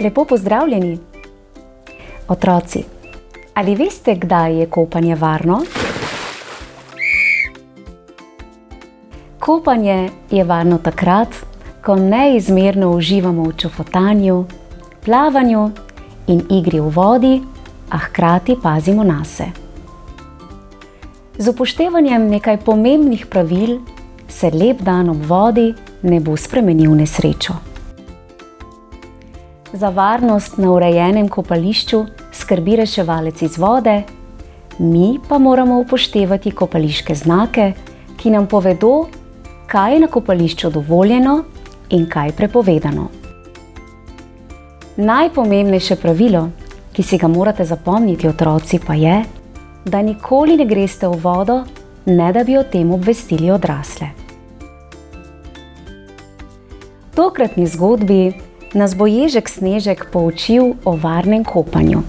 Lepo pozdravljeni. Otroci, ali veste, kdaj je kopanje varno? Kopanje je varno takrat, ko neizmerno uživamo v čofotanju, plavanju in igri v vodi, a hkrati pazimo nase. Z upoštevanjem nekaj pomembnih pravil se lep dan ob vodi ne bo spremenil v nesrečo. Za varnost na urejenem kopališču skrbi reševalec iz vode, mi pa moramo upoštevati kopališke znake, ki nam povedo, kaj je na kopališču dovoljeno in kaj prepovedano. Najpomembnejše pravilo, ki si ga morate zapomniti, otroci, pa je, da nikoli ne greste v vodo, ne da bi o tem obvestili odrasle. V tokratni zgodbi nas bo Ježek Snežek poučil o varnem kopanju.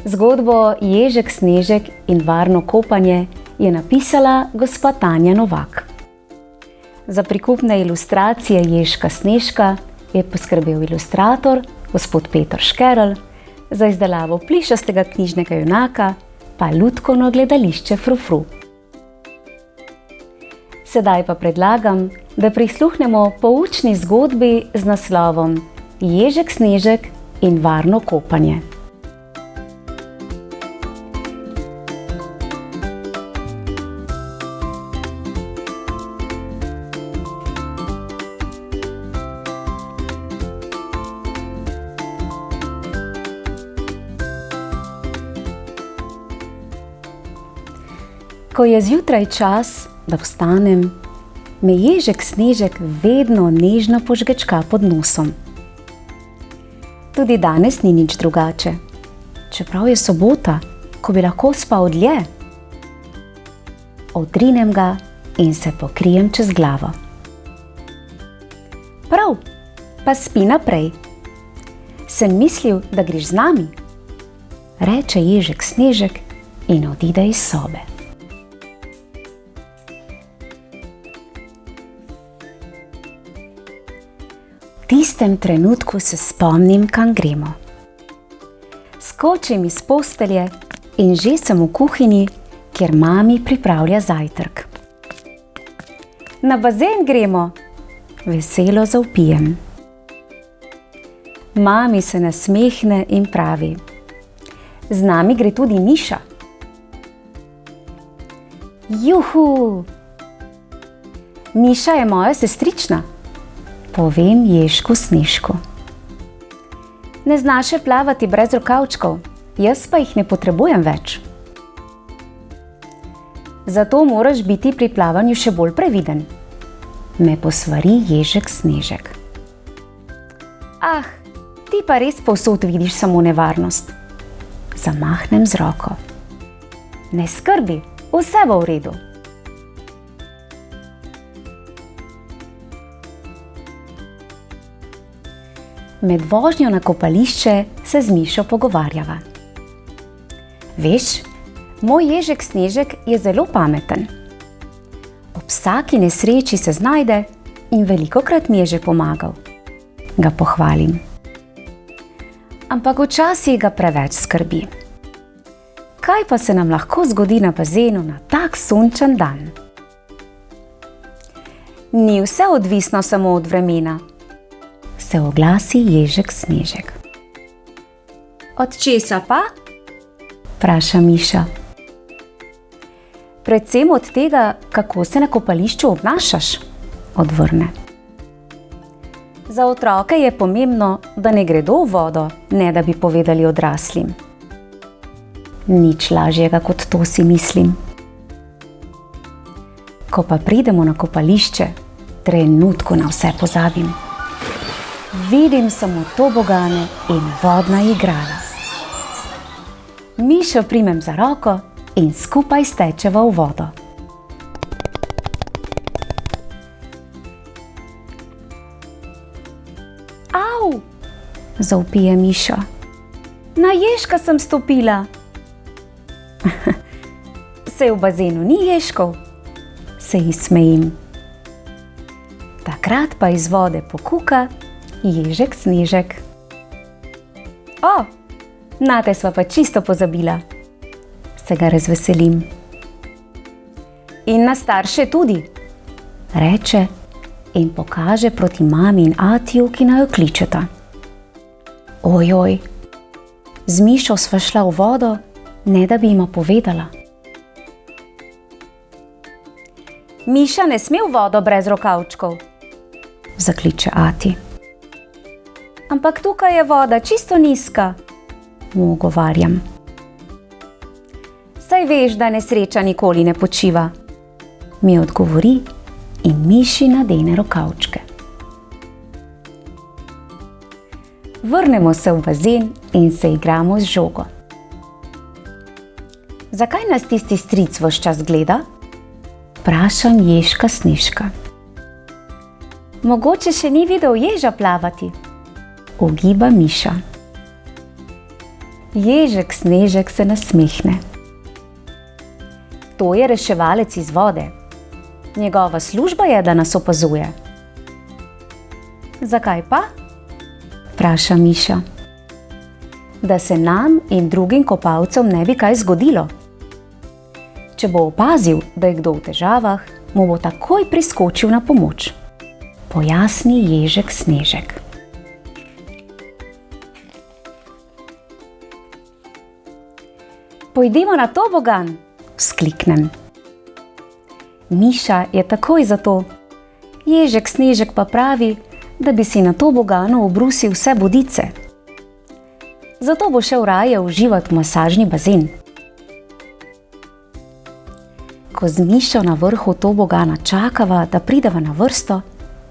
Zgodbo Ježek Snežek in varno kopanje je napisala gospa Tanja Novak. Za prikupne ilustracije Ježka Snežka je poskrbel ilustrator gospod Peter Škerl, za izdelavo plišastega knjižnega junaka pa Lutkovno gledališče Frufru. Sedaj pa predlagam, da prisluhnemo poučni zgodbi z naslovom Ježek Snežek in varno kopanje. Ko je zjutraj čas, da vstanem, me Ježek Snežek vedno nežno požgečka pod nosom. Tudi danes ni nič drugače, čeprav je sobota, ko bi lahko spal dlje. Odrinem ga in se pokrijem čez glavo. Prav, pa spi naprej. Sem mislil, da greš z nami, reče Ježek Snežek in odide iz sobe. V tistem trenutku se spomnim, kam gremo. Skočim iz postelje in že sem v kuhinji, kjer mami pripravlja zajtrk. Na bazen gremo, veselo zavpijem. Mami se nasmehne in pravi: z nami gre tudi Miša. Juhu! Miša je moja sestrična, povem Ježku Snežku. Ne znaš še plavati brez rokavčkov, jaz pa jih ne potrebujem več. Zato moraš biti pri plavanju še bolj previden, me posvari Ježek Snežek. Ah, ti pa res povsod vidiš samo nevarnost. Zamahnem z roko. Ne skrbi, vse bo v redu. Med vožnjo na kopališče se z Mišo pogovarjava. Veš, moj Ježek Snežek je zelo pameten. Ob vsaki nesreči se znajde in velikokrat mi je že pomagal. Ga pohvalim. Ampak včasih ga preveč skrbi. Kaj pa se nam lahko zgodi na bazenu na tak sončen dan? Ni vse odvisno samo od vremena, se oglasi Ježek Snežek. Od česa pa? Vpraša Miša. Predvsem od tega, kako se na kopališču obnašaš, odvrne. Za otroke je pomembno, da ne gredo v vodo, ne da bi povedali odraslim. Nič lažjega kot to, si mislim. Ko pa pridemo na kopališče, trenutku na vse pozabim. Vidim samo tobogane in vodna igrala. Mišo primem za roko in skupaj stečeva v vodo. Au! Zavpije Miša. Na Ježka sem stopila. Saj v bazenu ni ježkov, se ji smejim. Takrat pa iz vode pokuka Ježek Snežek. O, nate sva pa čisto pozabila. Se ga razveselim. In na starše tudi, reče in pokaže proti mami in atiju, ki naju kličeta. Ojoj, z Mišo sva šla v vodo, ne da bi jima povedala. Miša ne sme v vodo brez rokavčkov, zakliče ati. Ampak tukaj je voda čisto nizka, mu ogovarjam. Saj veš, da nesreča nikoli ne počiva, mi odgovori in Miši nadene rokavčke. Vrnemo se v bazen in se igramo z žogo. Zakaj nas tisti stric ves čas gleda? Vprašam Ježka Snežka. Mogoče še ni videl ježa plavati, ugiba Miša. Ježek Snežek se nasmehne. To je reševalec iz vode. Njegova služba je, da nas opazuje. Zakaj pa? Vpraša Miša. Da se nam in drugim kopalcem ne bi kaj zgodilo. Če bo opazil, da je kdo v težavah, mu bo takoj priskočil na pomoč, pojasni Ježek Snežek. Pojdimo na tobogan, vzkliknem. Miša je takoj za to. Ježek Snežek pa pravi, da bi si na toboganu obrusil vse bodice. Zato bo šel raje uživati v masažni bazen. Ko z Mišo na vrhu tobogana čakava, da prideva na vrsto,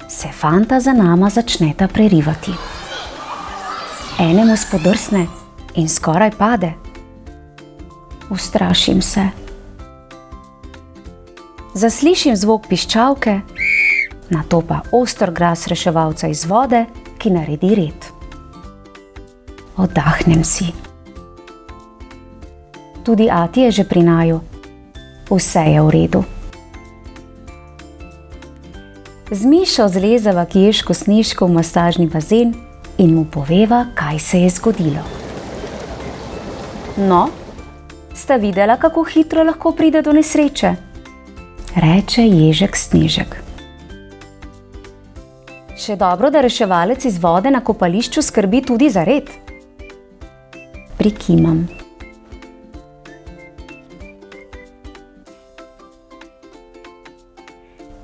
se fanta za nama začneta prerivati. Enemu spodrsne in skoraj pade. Ustrašim se. Zaslišim zvok piščalke, nato pa oster glas reševalca iz vode, ki naredi red. Oddahnem si. Tudi ati je že pri naju. Vse je v redu. Z Mišo zlezeva k Ježku Snežku v masažni bazen in mu poveva, kaj se je zgodilo. No, sta videla, kako hitro lahko pride do nesreče? Reče Ježek Snežek. Še dobro, da reševalec iz vode na kopališču skrbi tudi za red. Prikimam.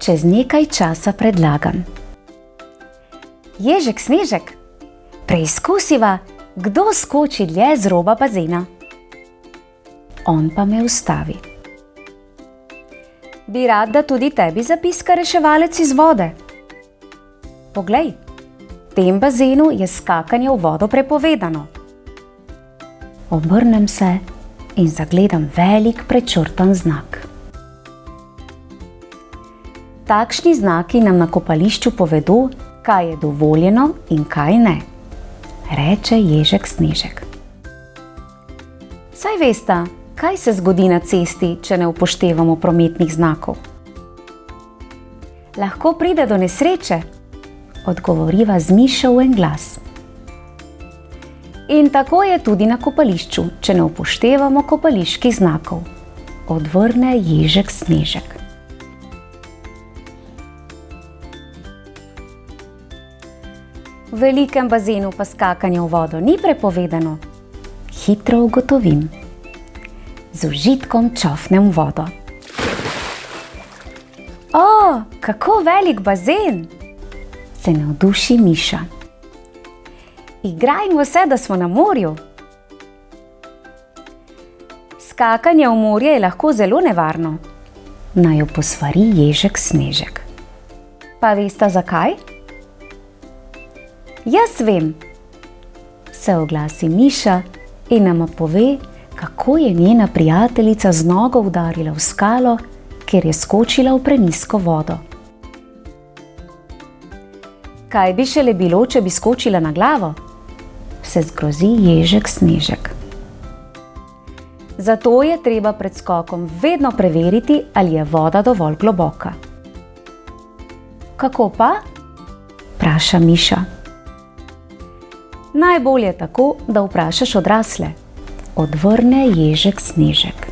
Čez nekaj časa predlagam. Ježek Snežek, preizkusiva, kdo skoči dlje z roba bazena. On pa me ustavi. Bi rad, da tudi tebi zapiska reševalec iz vode? Poglej, v tem bazenu je skakanje v vodo prepovedano. Obrnem se in zagledam velik prečrtan znak. Takšni znaki nam na kopališču povedo, kaj je dovoljeno in kaj ne, reče Ježek Snežek. Saj veste, kaj se zgodi na cesti, če ne upoštevamo prometnih znakov? Lahko pride do nesreče, odgovoriva z Mišo v en glas. In tako je tudi na kopališču, če ne upoštevamo kopaliških znakov, odvrne Ježek Snežek. V velikem bazenu pa skakanje v vodo ni prepovedano, hitro ugotovim. Z užitkom čofnem vodo. O, kako velik bazen! Se navduši Miša. Igrajmo se, da smo na morju. Skakanje v morje je lahko zelo nevarno, naju posvari Ježek Snežek. Pa veste zakaj? Jaz vem, se oglasi Miša in nama pove, kako je njena prijateljica z nogo udarila v skalo, ker je skočila v prenizko vodo. Kaj bi šele bilo, če bi skočila na glavo? Se zgrozi Ježek Snežek. Zato je treba pred skokom vedno preveriti, ali je voda dovolj globoka. Kako pa? Vpraša Miša. Najbolje tako, da vprašaš odrasle, odvrne ježek Snežek.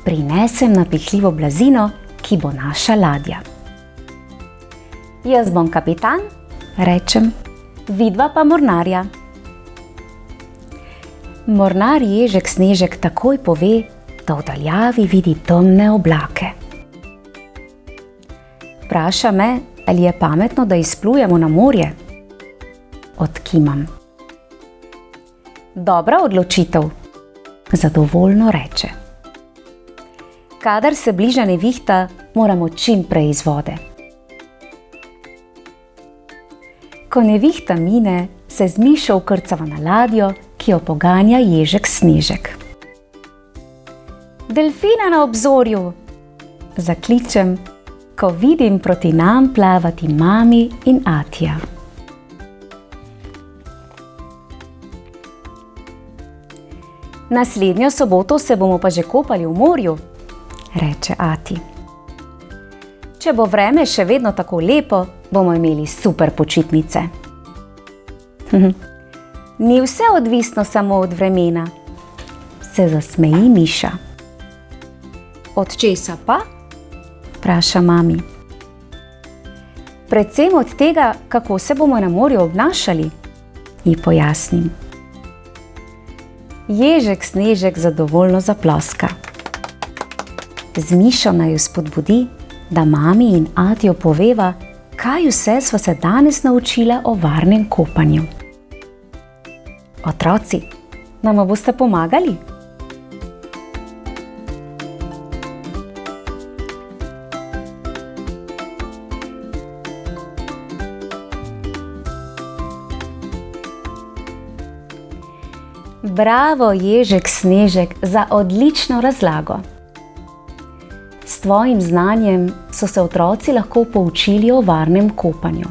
Prinesem napihljivo blazino, ki bo naša ladja. Jaz bom kapitan, rečem, vidva pa mornarja. Mornar ježek Snežek takoj pove, da v daljavi vidi temne oblake. Vpraša me, ali je pametno, da izplujemo na morje. Odkimam. Dobra odločitev, zadovoljno reče. Kadar se bliža nevihta, moramo čim prej iz vode. Ko nevihta mine, se z Mišo vkrcava na ladjo, ki jo poganja ježek Snežek. Delfina na obzorju, zakličem, ko vidim proti nam plavati mami in atija. Naslednjo soboto se bomo pa že kopali v morju, reče ati. Če bo vreme še vedno tako lepo, bomo imeli super počitnice. Ni vse odvisno samo od vremena, se zasmeji Miša. Od česa pa? Vpraša mami. Predvsem od tega, kako se bomo na morju obnašali, ji pojasnim. Ježek Snežek zadovoljno zaploska. Z Mišo naju spodbudi, da mami in atiju poveva, kaj vse sva se danes naučila o varnem kopanju. Otroci, nama boste pomagali? Bravo, ježek Snežek, za odlično razlago. S tvojim znanjem so se otroci lahko poučili o varnem kopanju.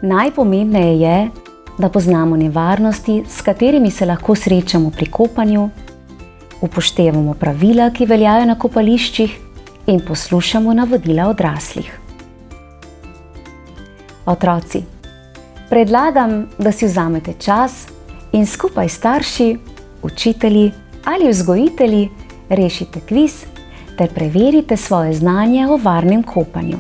Najpomembneje je, da poznamo nevarnosti, s katerimi se lahko srečamo pri kopanju, upoštevamo pravila, ki veljajo na kopališčih, in poslušamo navodila odraslih. Otroci, predlagam, da si vzamete čas in skupaj s starši, učitelji ali vzgojitelji rešite kviz ter preverite svoje znanje o varnem kopanju.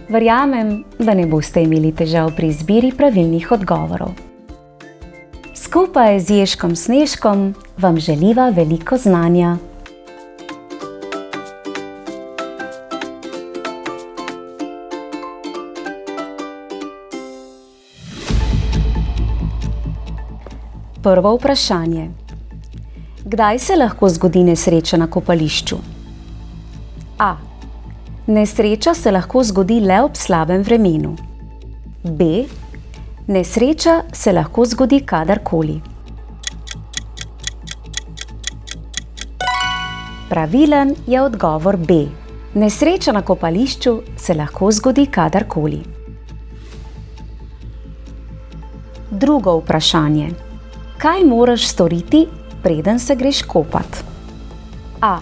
Verjamem, da ne boste imeli težav pri izbiri pravilnih odgovorov. Skupaj z ježkom Snežkom vam želiva veliko znanja. Prvo vprašanje. Kdaj se lahko zgodi nesreča na kopališču? A. Nesreča se lahko zgodi le ob slabem vremenu. B. Nesreča se lahko zgodi kadarkoli. Pravilen je odgovor B. Nesreča na kopališču se lahko zgodi kadarkoli. Drugo vprašanje. Kaj moraš storiti, preden se greš kopat? A.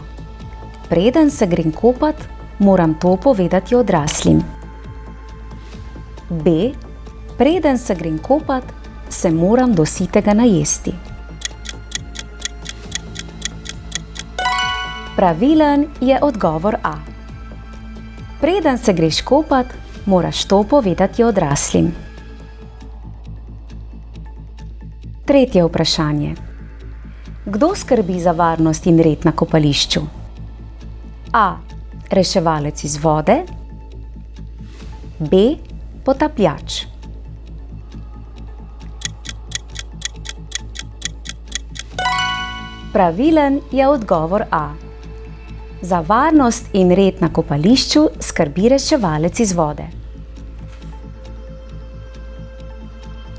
Preden se grem kopat, moram to povedati odraslim. B. Preden se grem kopat, se moram do sitega najesti. Pravilen je odgovor A. Preden se greš kopat, moraš to povedati odraslim. Tretje vprašanje. Kdo skrbi za varnost in red na kopališču? A. Reševalec iz vode. B. Potapljač. Pravilen je odgovor A. Za varnost in red na kopališču skrbi reševalec iz vode.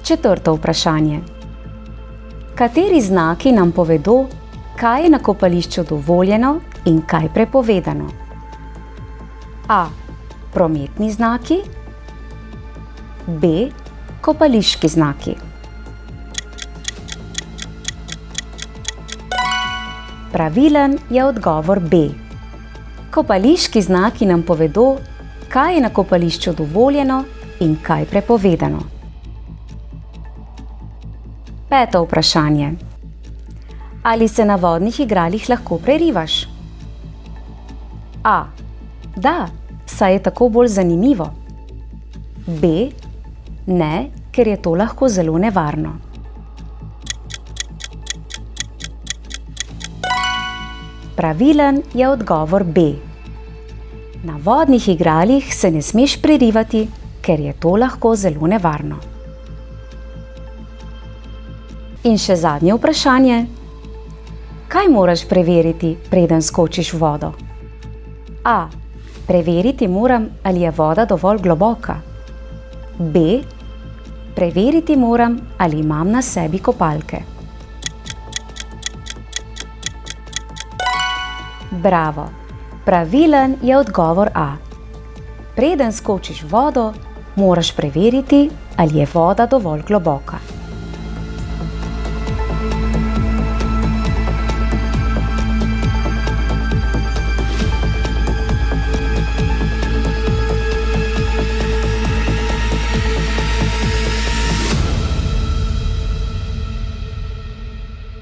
Četrto vprašanje. Kateri znaki nam povedo, kaj je na kopališču dovoljeno in kaj prepovedano? A. Prometni znaki. B. Kopališki znaki. Pravilen je odgovor B. Kopališki znaki nam povedo, kaj je na kopališču dovoljeno in kaj prepovedano. 5. vprašanje. Ali se na vodnih igralih lahko prerivaš? A. Da, saj je tako bolj zanimivo. B. Ne, ker je to lahko zelo nevarno. Pravilen je odgovor B. Na vodnih igralih se ne smeš prerivati, ker je to lahko zelo nevarno. In še zadnje vprašanje. Kaj moraš preveriti, preden skočiš v vodo? A. Preveriti moram, ali je voda dovolj globoka. B. Preveriti moram, ali imam na sebi kopalke. Bravo! Pravilen je odgovor A. Preden skočiš v vodo, moraš preveriti, ali je voda dovolj globoka.